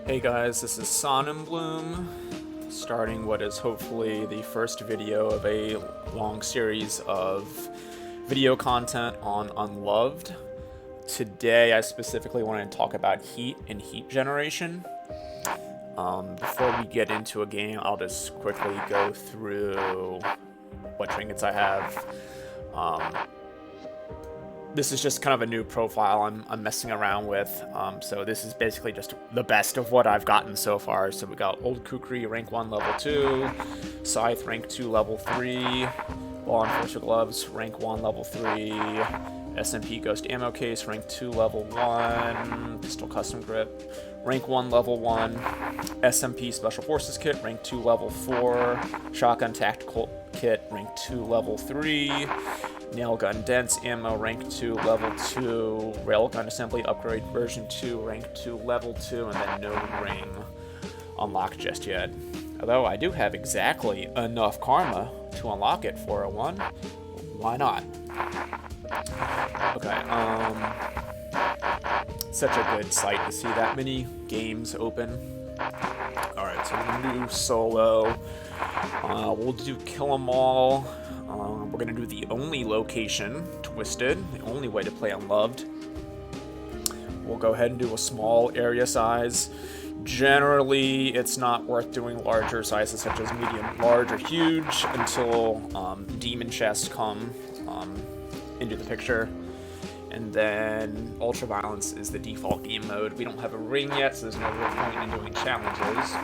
Hey guys, this is Sonnenbloom, starting what is hopefully the first video of a long series of video content on Unloved. Today I specifically want to talk about heat and heat generation. Before we get into a game, I'll just quickly go through what trinkets I have. This is just kind of a new profile I'm messing around with. So this is basically just the best of what I've gotten so far. So we got Old Kukri, rank 1, level 2. Scythe, rank 2, level 3. Law Enforcer Gloves, rank 1, level 3. SMP Ghost Ammo Case, rank 2, level 1. Pistol Custom Grip, rank 1, level 1. SMP Special Forces Kit, rank 2, level 4. Shotgun Tactical Kit, rank 2, level 3. Nail Gun Dense Ammo, rank 2, level 2. Railgun Assembly Upgrade version 2, rank 2, level 2, and then no ring unlocked just yet. Although I do have exactly enough karma to unlock it for a 1. Why not? Okay, such a good sight to see that many games open. Alright, so we're gonna do solo. We'll do Kill 'Em All. We're going to do the only location, Twisted, the only way to play Unloved. We'll go ahead and do a small area size. Generally, it's not worth doing larger sizes such as medium, large, or huge until demon chests come into the picture. And then Ultraviolence is the default game mode. We don't have a ring yet, so there's no real point in doing challenges.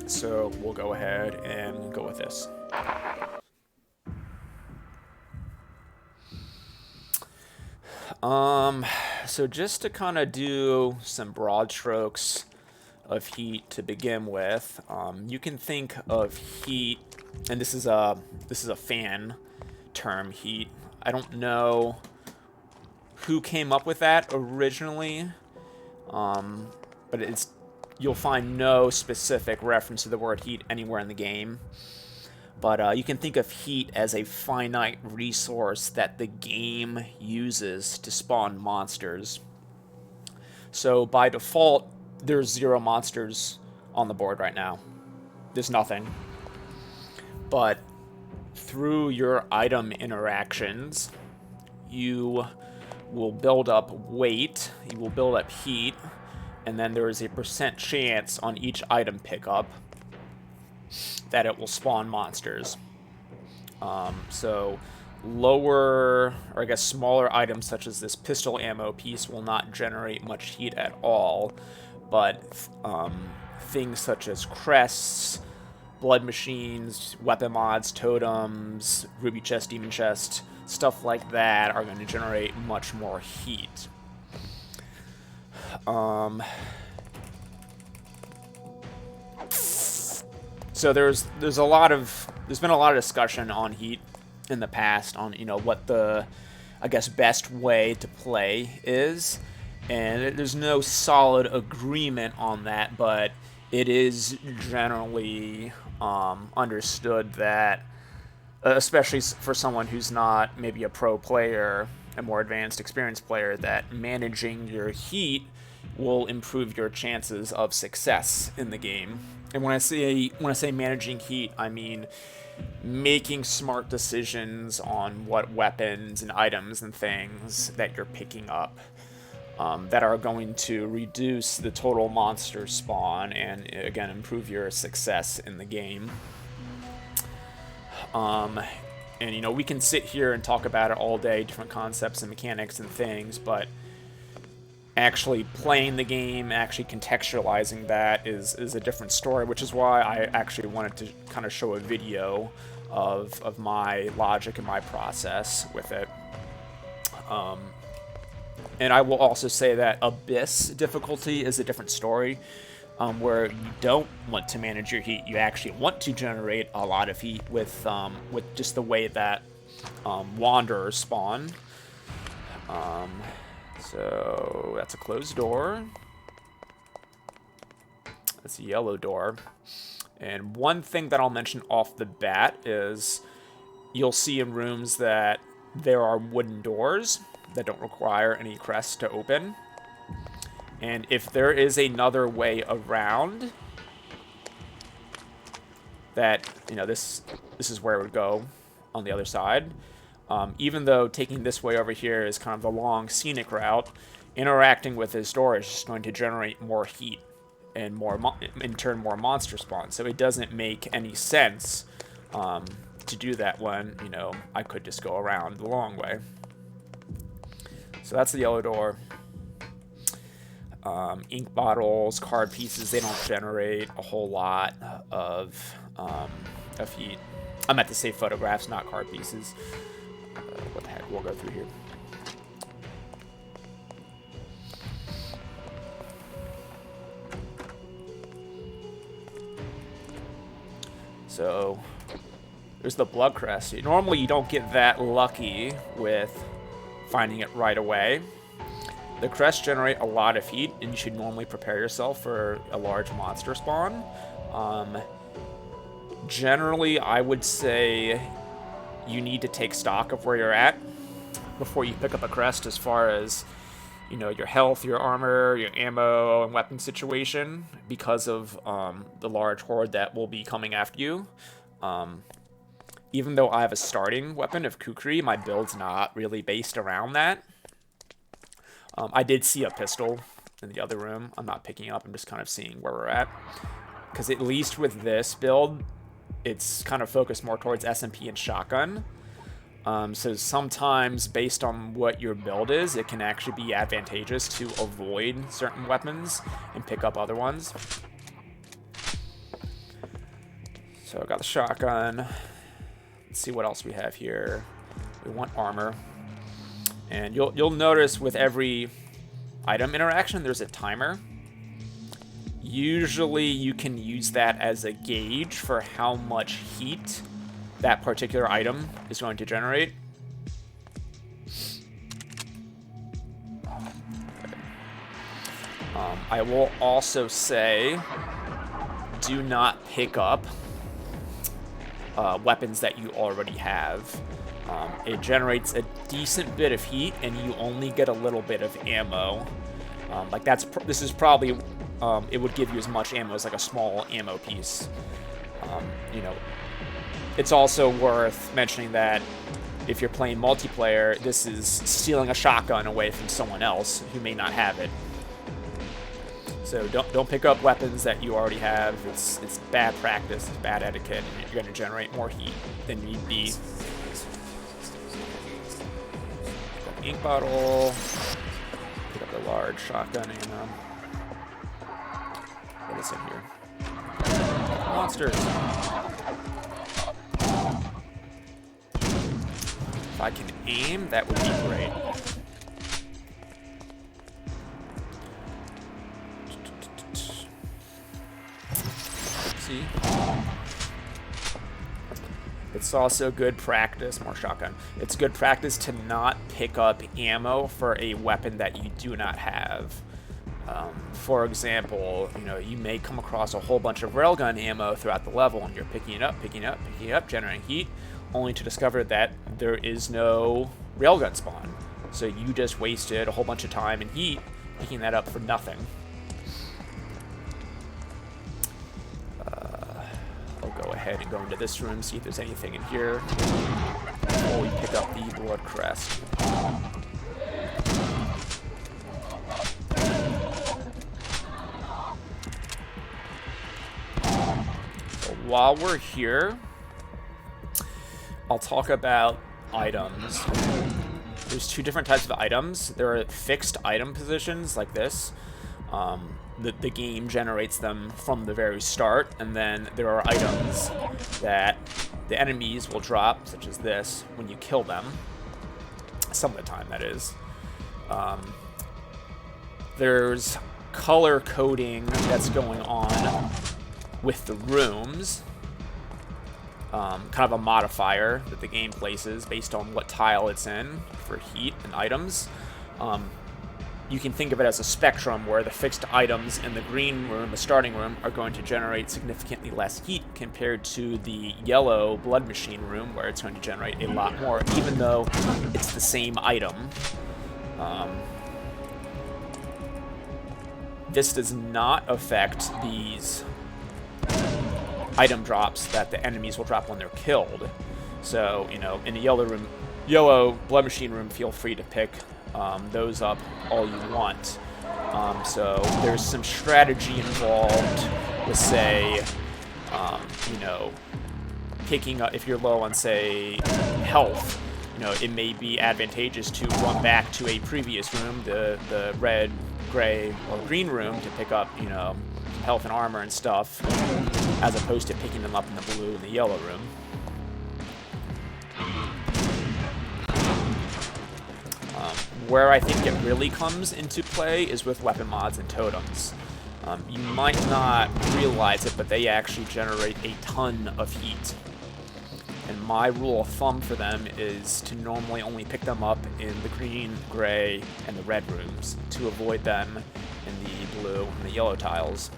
So we'll go ahead and go with this. So just to kind of do some broad strokes of heat to begin with, you can think of heat, and this is a fan term, heat. I don't know who came up with that originally, but you'll find no specific reference to the word heat anywhere in the game. But you can think of heat as a finite resource that the game uses to spawn monsters. So by default, there's 0 monsters on the board right now. There's nothing. But through your item interactions, you will build up weight, you will build up heat, and then there is a % chance on each item pickup that it will spawn monsters. So lower, or I guess smaller items such as this pistol ammo piece will not generate much heat at all, but things such as crests, blood machines, weapon mods, totems, ruby chest, demon chest, stuff like that are going to generate much more heat. So there's been a lot of discussion on heat in the past on what the best way to play is, and there's no solid agreement on that, but it is generally understood that, especially for someone who's not maybe a pro player, a more advanced, experienced player, that managing your heat will improve your chances of success in the game. And when I say managing heat, I mean making smart decisions on what weapons and items and things that you're picking up that are going to reduce the total monster spawn and, again, improve your success in the game. And we can sit here and talk about it all day, different concepts and mechanics and things, but actually playing the game, actually contextualizing that is a different story, which is why I actually wanted to kind of show a video of my logic and my process with it. And I will also say that Abyss difficulty is a different story, where you don't want to manage your heat. You actually want to generate a lot of heat with just the way that Wanderers spawn. So that's a closed door. That's a yellow door. And one thing that I'll mention off the bat is you'll see in rooms that there are wooden doors that don't require any crest to open. And if there is another way around that, you know, this is where it would go on the other side. Even though taking this way over here is kind of the long scenic route, interacting with this door is just going to generate more heat and more, in turn, more monster spawn. So it doesn't make any sense to do that when, you know, I could just go around the long way. So that's the yellow door. Ink bottles, card pieces, they don't generate a whole lot of heat. I meant to say photographs, not card pieces. What the heck, we'll go through here. So, there's the blood crest. Normally you don't get that lucky with finding it right away. The crests generate a lot of heat, and you should normally prepare yourself for a large monster spawn. Generally, I would say you need to take stock of where you're at before you pick up a crest, as far as, you know, your health, your armor, your ammo, and weapon situation, because of the large horde that will be coming after you. Even though I have a starting weapon of Kukri, my build's not really based around that. I did see a pistol in the other room. I'm not picking up. I'm just kind of seeing where we're at. Because at least with this build, it's kind of focused more towards SMP and shotgun. So sometimes, based on what your build is, it can actually be advantageous to avoid certain weapons and pick up other ones. So I got the shotgun. Let's see what else we have here. We want armor. And you'll notice with every item interaction, there's a timer. Usually you can use that as a gauge for how much heat that particular item is going to generate. I will also say, do not pick up weapons that you already have. It generates a decent bit of heat, and you only get a little bit of ammo. Like this is probably, it would give you as much ammo as like a small ammo piece. You know, it's also worth mentioning that if you're playing multiplayer, this is stealing a shotgun away from someone else who may not have it. So don't pick up weapons that you already have. It's bad practice, it's bad etiquette, and you're going to generate more heat than need be. Ink bottle. Pick up the large shotgun ammo. What is in here? Monsters. If I can aim, that would be great. See? It's also good practice, more shotgun. It's good practice to not pick up ammo for a weapon that you do not have. For example, you know, you may come across a whole bunch of railgun ammo throughout the level, and you're picking it up, generating heat, only to discover that there is no railgun spawn. So you just wasted a whole bunch of time and heat picking that up for nothing. I'll go ahead and go into this room, see if there's anything in here before we pick up the blood crest. So while we're here, I'll talk about items. There's two different types of items. There are fixed item positions like this. The game generates them from the very start, and then there are items that the enemies will drop, such as this, when you kill them. Some of the time, that is. There's color coding that's going on with the rooms. Kind of a modifier that the game places based on what tile it's in for heat and items. You can think of it as a spectrum where the fixed items in the green room, the starting room, are going to generate significantly less heat compared to the yellow blood machine room, where it's going to generate a lot more, even though it's the same item. this does not affect these item drops that the enemies will drop when they're killed. So, you know, in the yellow blood machine room, feel free to pick those up all you want. So there's some strategy involved with, say, you know, picking up, if you're low on, say, health, you know, it may be advantageous to run back to a previous room, the red, gray, or green room, to pick up, you know, health and armor and stuff, as opposed to picking them up in the blue and the yellow room. Where I think it really comes into play is with weapon mods and totems. You might not realize it, but they actually generate a ton of heat. And my rule of thumb for them is to normally only pick them up in the green, gray, and the red rooms, to avoid them in the blue and the yellow tiles.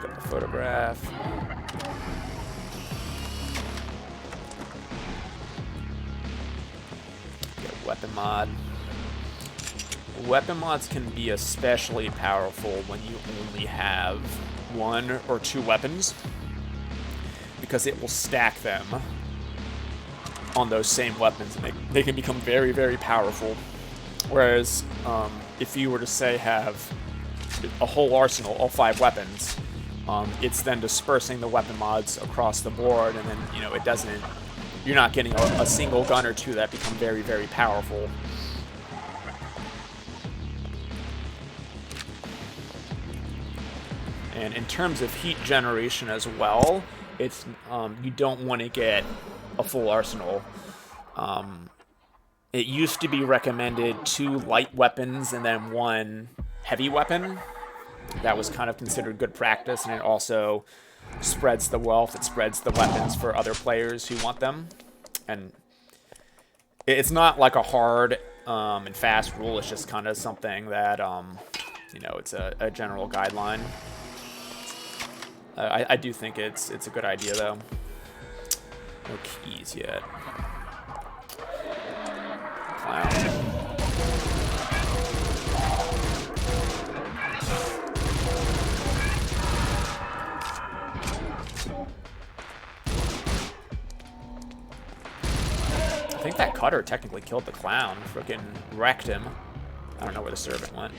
Got the photograph. Weapon mod. Weapon mods can be especially powerful when you only have 1 or 2 weapons, because it will stack them on those same weapons, and they can become very, very powerful. Whereas if you were to, say, have a whole arsenal, all 5 weapons, it's then dispersing the weapon mods across the board, and then, you know, it doesn't. You're not getting a single gun or 2 that become very, very powerful. And in terms of heat generation as well, it's you don't want to get a full arsenal. It used to be recommended 2 light weapons and then 1 heavy weapon. That was kind of considered good practice, and it also spreads the wealth, it spreads the weapons for other players who want them. And it's not like a hard and fast rule, it's just kind of something that, you know, it's a general guideline. I do think it's a good idea, though. No keys yet. Clown. I think that cutter technically killed the clown. Frickin' wrecked him. I don't know where the servant went.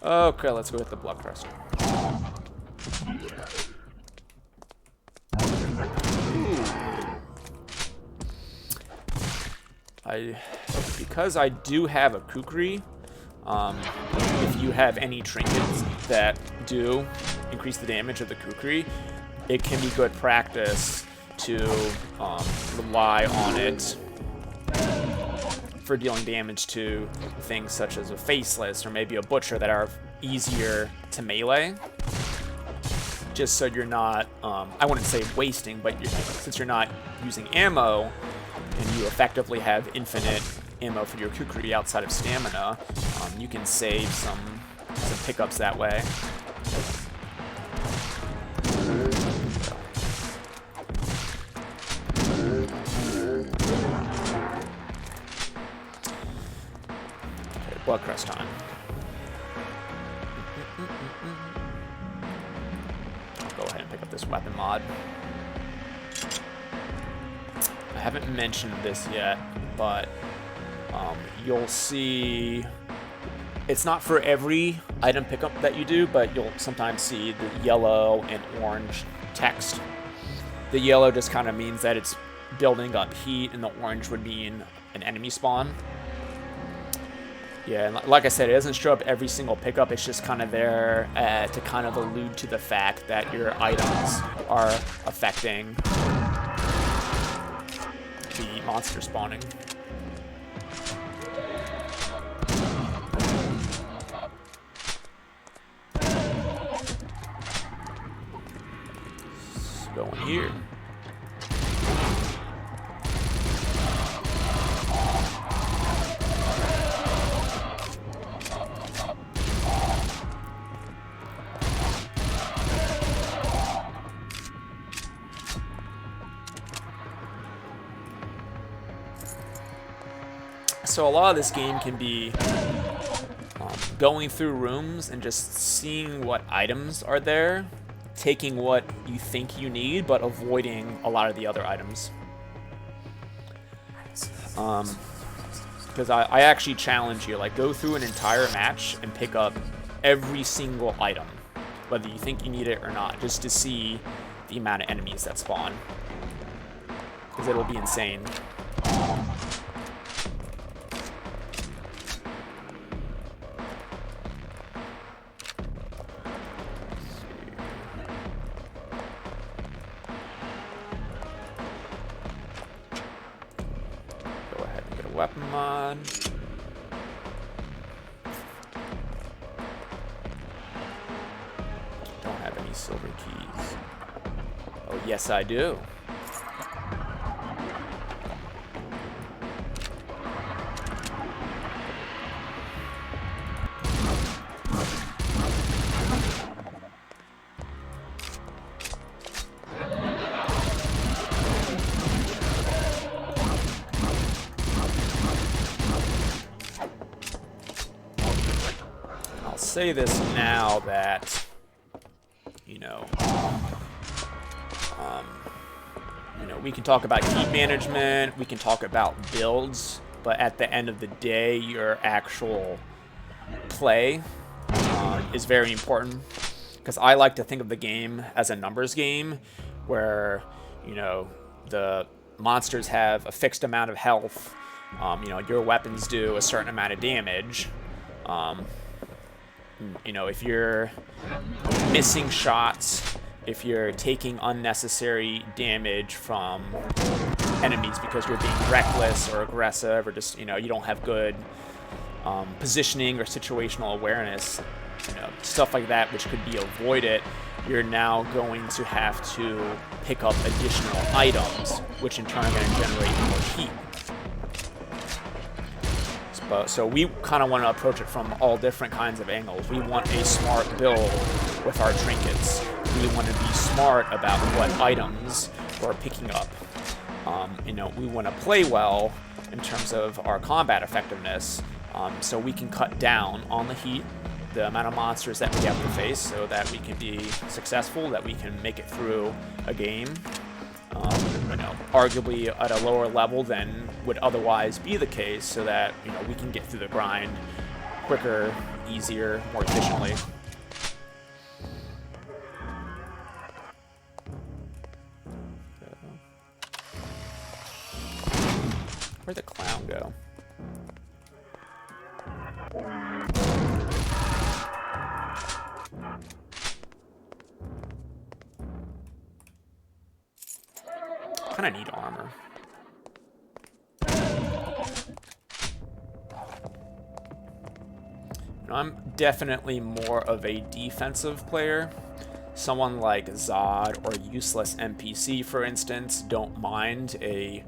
Okay, let's go with the blood crest. Because I do have a kukri, if you have any trinkets that do increase the damage of the kukri, it can be good practice to rely on it for dealing damage to things such as a faceless or maybe a butcher that are easier to melee. Just so you're not, I wouldn't say wasting, but since you're not using ammo and you effectively have infinite ammo for your kukri outside of stamina, you can save some pickups that way. Blood crest time. I'll go ahead and pick up this weapon mod. I haven't mentioned this yet, but you'll see it's not for every item pickup that you do, but you'll sometimes see the yellow and orange text. The yellow just kind of means that it's building up heat, and the orange would mean an enemy spawn. Yeah, and like I said, it doesn't show up every single pickup. It's just kind of there to kind of allude to the fact that your items are affecting the monster spawning. Let's go in here. So a lot of this game can be going through rooms and just seeing what items are there, taking what you think you need, but avoiding a lot of the other items. Because I actually challenge you, like, go through an entire match and pick up every single item, whether you think you need it or not, just to see the amount of enemies that spawn. Because it'll be insane. Go ahead and get a weapon mod. Don't have any silver keys. Oh, yes, I do. I'll say this now that, you know, we can talk about heat management, we can talk about builds, but at the end of the day, your actual play is very important. Because I like to think of the game as a numbers game, where, you know, the monsters have a fixed amount of health, you know, your weapons do a certain amount of damage. You know, if you're missing shots, if you're taking unnecessary damage from enemies because you're being reckless or aggressive, or just, you know, you don't have good positioning or situational awareness, you know, stuff like that, which could be avoided, you're now going to have to pick up additional items, which in turn are going to generate more heat. So we kind of want to approach it from all different kinds of angles. We want a smart build with our trinkets. We want to be smart about what items we're picking up. You know, we want to play well in terms of our combat effectiveness, so we can cut down on the heat, the amount of monsters that we have to face, so that we can be successful, that we can make it through a game, you know, arguably at a lower level than would otherwise be the case, so that, you know, we can get through the grind quicker, easier, more efficiently. Where'd the clown go? Kind of need armor. You know, I'm definitely more of a defensive player. Someone like Zod or Useless NPC, for instance, don't mind a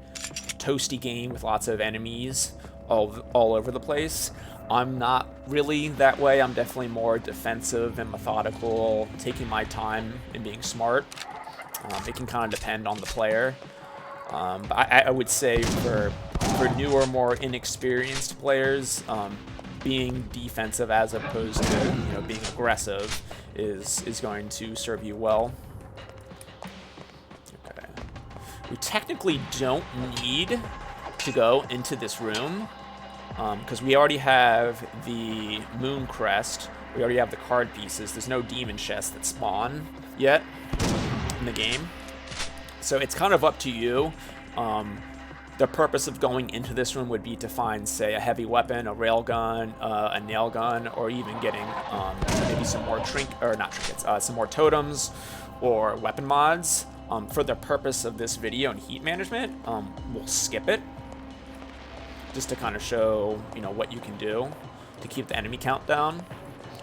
toasty game with lots of enemies all over the place. I'm not really that way. I'm definitely more defensive and methodical, taking my time and being smart. It can kind of depend on the player. But I would say for newer, more inexperienced players, being defensive as opposed to, you know, being aggressive is going to serve you well. Okay. We technically don't need to go into this room because we already have the moon crest. We already have the card pieces. There's no demon chests that spawn yet in the game. So it's kind of up to you. The purpose of going into this room would be to find, say, a heavy weapon, a railgun, a nail gun, or even getting maybe some more some more totems or weapon mods. For the purpose of this video and heat management, we'll skip it just to kind of show, you know, what you can do to keep the enemy count down.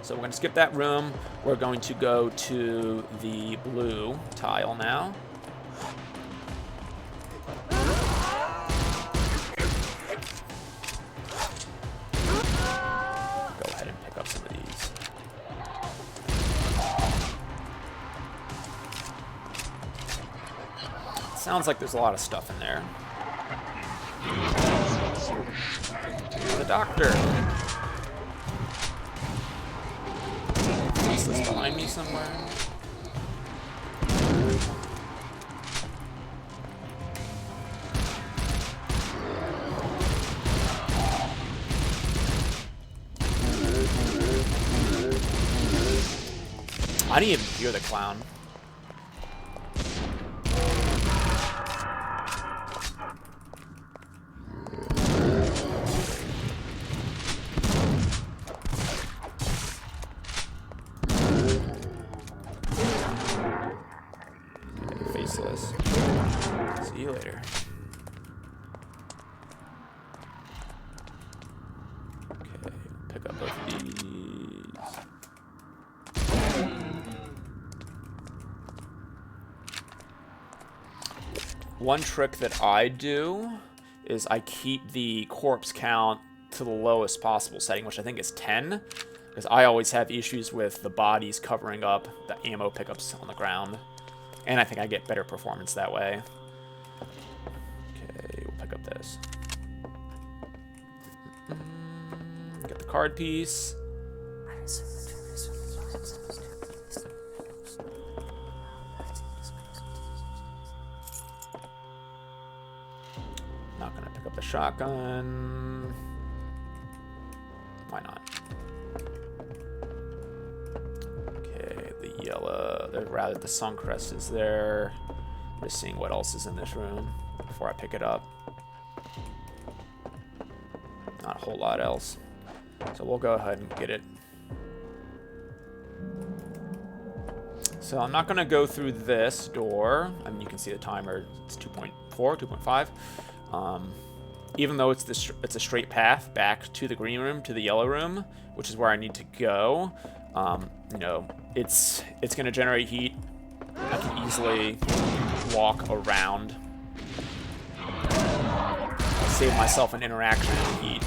So we're going to skip that room. We're going to go to the blue tile now. Go ahead and pick up some of these. Sounds like there's a lot of stuff in there. doctor. Is this behind me somewhere? I didn't even hear the clown. Okay, faceless. See you later. Okay, pick up both of these. One trick that I do is I keep the corpse count to the lowest possible setting, which I think is 10, because I always have issues with the bodies covering up the ammo pickups on the ground, and I think I get better performance that way. Okay, we'll pick up this. Get the card piece. Not gonna pick up the shotgun. Why not? Okay, the yellow, rather the Suncrest is there. I'm just seeing what else is in this room before I pick it up. Not a whole lot else. So we'll go ahead and get it. So I'm not gonna go through this door. I mean, you can see the timer, it's 2.4, 2.5. Even though it's a straight path back to the green room, to the yellow room, which is where I need to go, you know, it's going to generate heat. I can easily walk around, save myself an interaction with heat.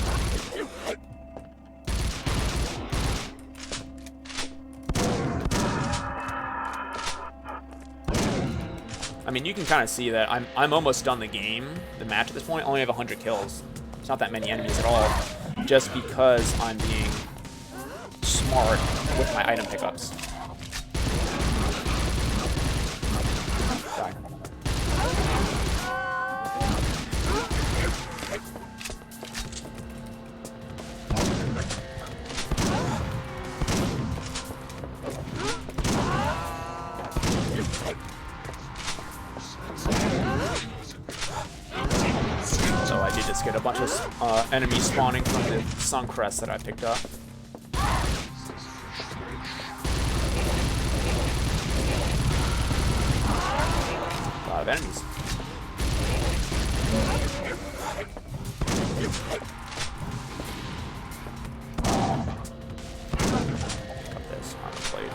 I mean, you can kind of see that I'm almost done the game, the match at this point. I only have 100 kills. It's not that many enemies at all, just because I'm being smart with my item pickups. Die. Just get a bunch of enemies spawning from the Suncrest that I picked up. A lot of enemies. Pick up this armor plate.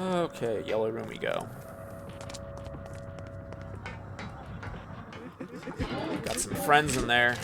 Okay, yellow room we go. Got some friends in there.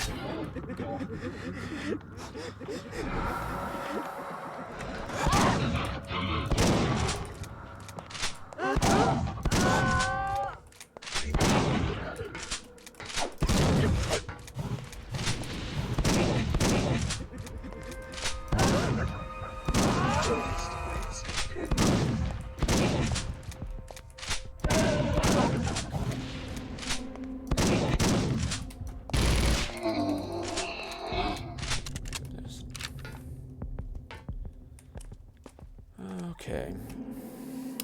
Okay.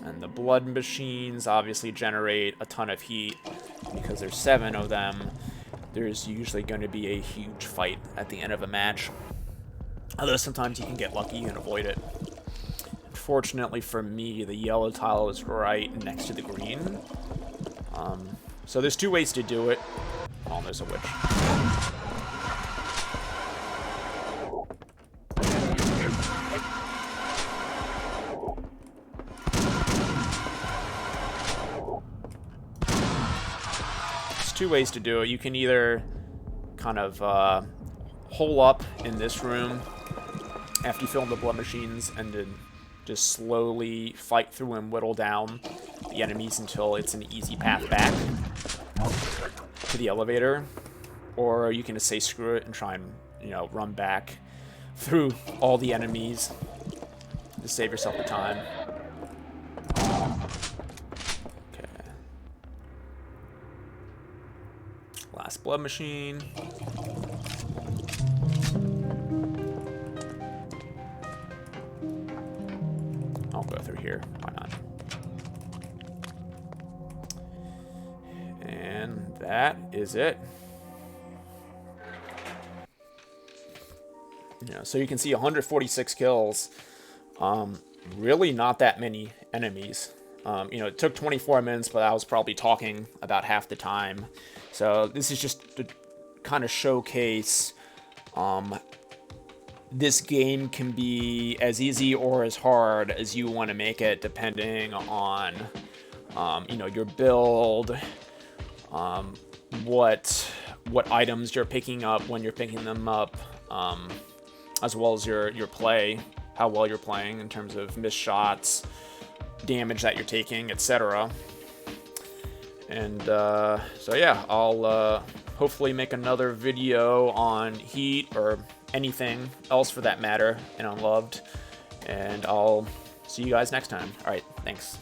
And the blood machines obviously generate a ton of heat because there's 7 of them. There's usually going to be a huge fight at the end of a match. Although sometimes you can get lucky and avoid it. Fortunately for me, the yellow tile is right next to the green. So there's 2 ways to do it. Oh, there's a witch. two ways to do it. You can either kind of hole up in this room after you fill in the blood machines and then just slowly fight through and whittle down the enemies until it's an easy path back to the elevator. Or you can just say screw it and try and, you know, run back through all the enemies to save yourself the time. Okay. Last blood machine. I'll go through here. Why not? And that is it. Yeah, so you can see 146 kills. Really not that many enemies. You know, it took 24 minutes, but I was probably talking about half the time. So this is just to kind of showcase this game can be as easy or as hard as you want to make it, depending on you know, your build, what items you're picking up when you're picking them up, as well as your play, how well you're playing in terms of missed shots, damage that you're taking, etc. And so yeah, I'll hopefully make another video on Heat or anything else for that matter in Unloved, and I'll see you guys next time. All right, thanks.